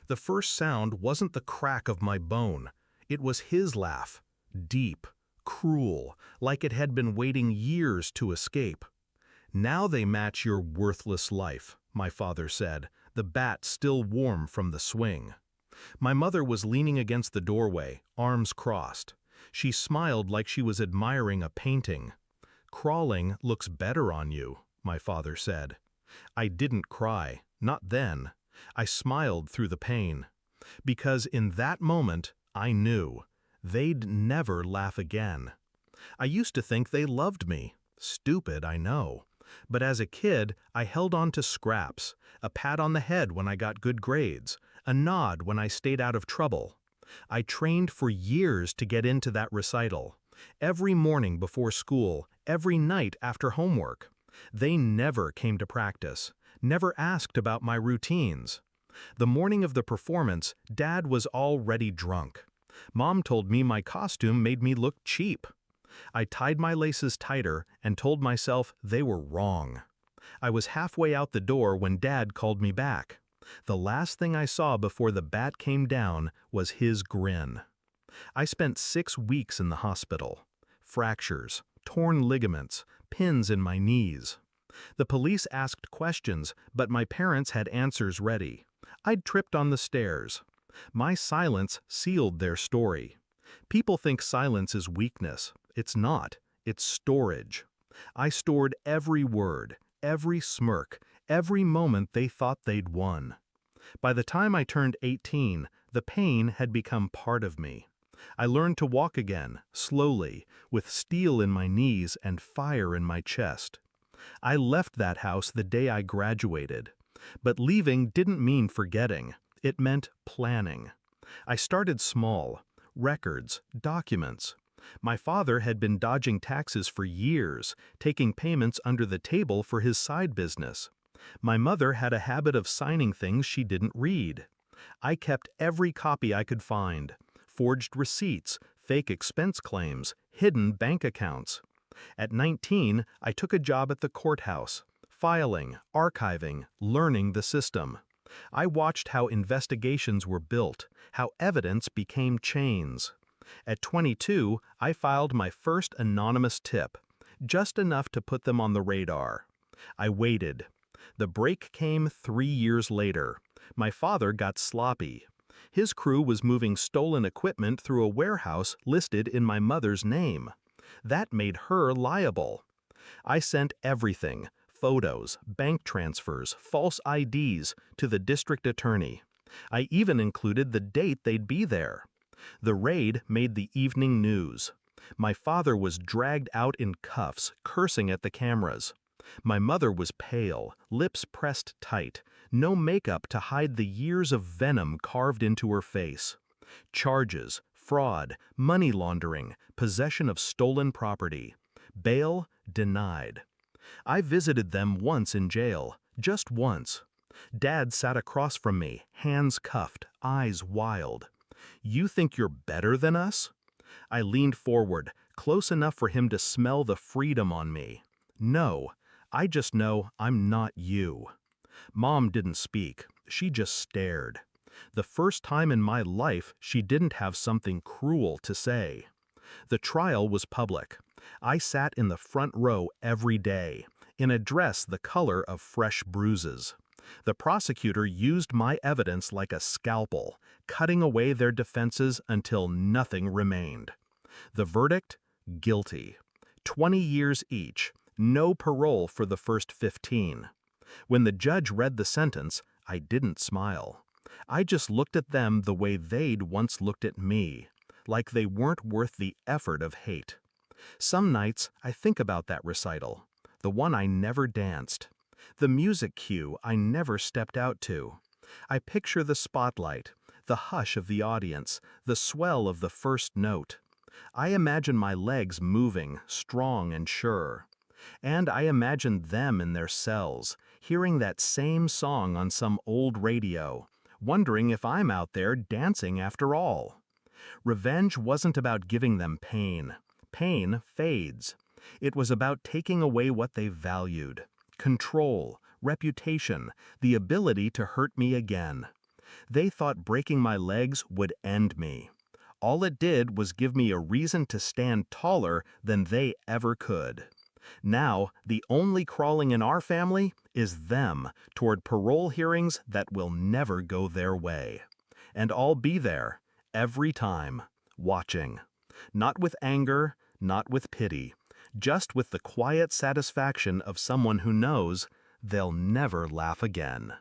The first sound wasn't the crack of my bone. It was his laugh, deep, cruel, like it had been waiting years to escape. "Now they match your worthless life," my father said, the bat still warm from the swing. My mother was leaning against the doorway, arms crossed. She smiled like she was admiring a painting. "Crawling looks better on you," my father said. I didn't cry, not then. I smiled through the pain. Because in that moment, I knew they'd never laugh again. I used to think they loved me. Stupid, I know. But as a kid, I held on to scraps, a pat on the head when I got good grades, a nod when I stayed out of trouble. I trained for years to get into that recital. Every morning before school, every night after homework. They never came to practice, never asked about my routines. The morning of the performance, Dad was already drunk. Mom told me my costume made me look cheap. I tied my laces tighter and told myself they were wrong. I was halfway out the door when Dad called me back. The last thing I saw before the bat came down was his grin. I spent 6 weeks in the hospital. Fractures, torn ligaments, pins in my knees. The police asked questions, but my parents had answers ready. I'd tripped on the stairs. My silence sealed their story. People think silence is weakness. It's not. It's storage. I stored every word, every smirk, every moment they thought they'd won. By the time I turned 18, the pain had become part of me. I learned to walk again, slowly, with steel in my knees and fire in my chest. I left that house the day I graduated. But leaving didn't mean forgetting. It meant planning. I started small. Records, documents. My father had been dodging taxes for years, taking payments under the table for his side business. My mother had a habit of signing things she didn't read. I kept every copy I could find. Forged receipts, fake expense claims, hidden bank accounts. At 19, I took a job at the courthouse, filing, archiving, learning the system. I watched how investigations were built, how evidence became chains. At 22, I filed my first anonymous tip, just enough to put them on the radar. I waited. The break came 3 years later. My father got sloppy. His crew was moving stolen equipment through a warehouse listed in my mother's name. That made her liable. I sent everything, photos, bank transfers, false IDs, to the district attorney. I even included the date they'd be there. The raid made the evening news. My father was dragged out in cuffs, cursing at the cameras. My mother was pale, lips pressed tight, no makeup to hide the years of venom carved into her face. Charges, fraud, money laundering, possession of stolen property. Bail denied. I visited them once in jail, just once. Dad sat across from me, hands cuffed, eyes wild. "You think you're better than us?" I leaned forward, close enough for him to smell the freedom on me. "No, I just know I'm not you." Mom didn't speak. She just stared. The first time in my life she didn't have something cruel to say. The trial was public. I sat in the front row every day, in a dress the color of fresh bruises. The prosecutor used my evidence like a scalpel, cutting away their defenses until nothing remained. The verdict? Guilty. 20 years each. No parole for the first 15. When the judge read the sentence, I didn't smile. I just looked at them the way they'd once looked at me, like they weren't worth the effort of hate. Some nights I think about that recital, the one I never danced, the music cue I never stepped out to. I picture the spotlight, the hush of the audience, the swell of the first note. I imagine my legs moving, strong and sure. And I imagine them in their cells, hearing that same song on some old radio, wondering if I'm out there dancing after all. Revenge wasn't about giving them pain. Pain fades. It was about taking away what they valued: control, reputation, the ability to hurt me again. They thought breaking my legs would end me. All it did was give me a reason to stand taller than they ever could. Now, the only crawling in our family is them toward parole hearings that will never go their way. And I'll be there, every time, watching. Not with anger, not with pity, just with the quiet satisfaction of someone who knows they'll never laugh again.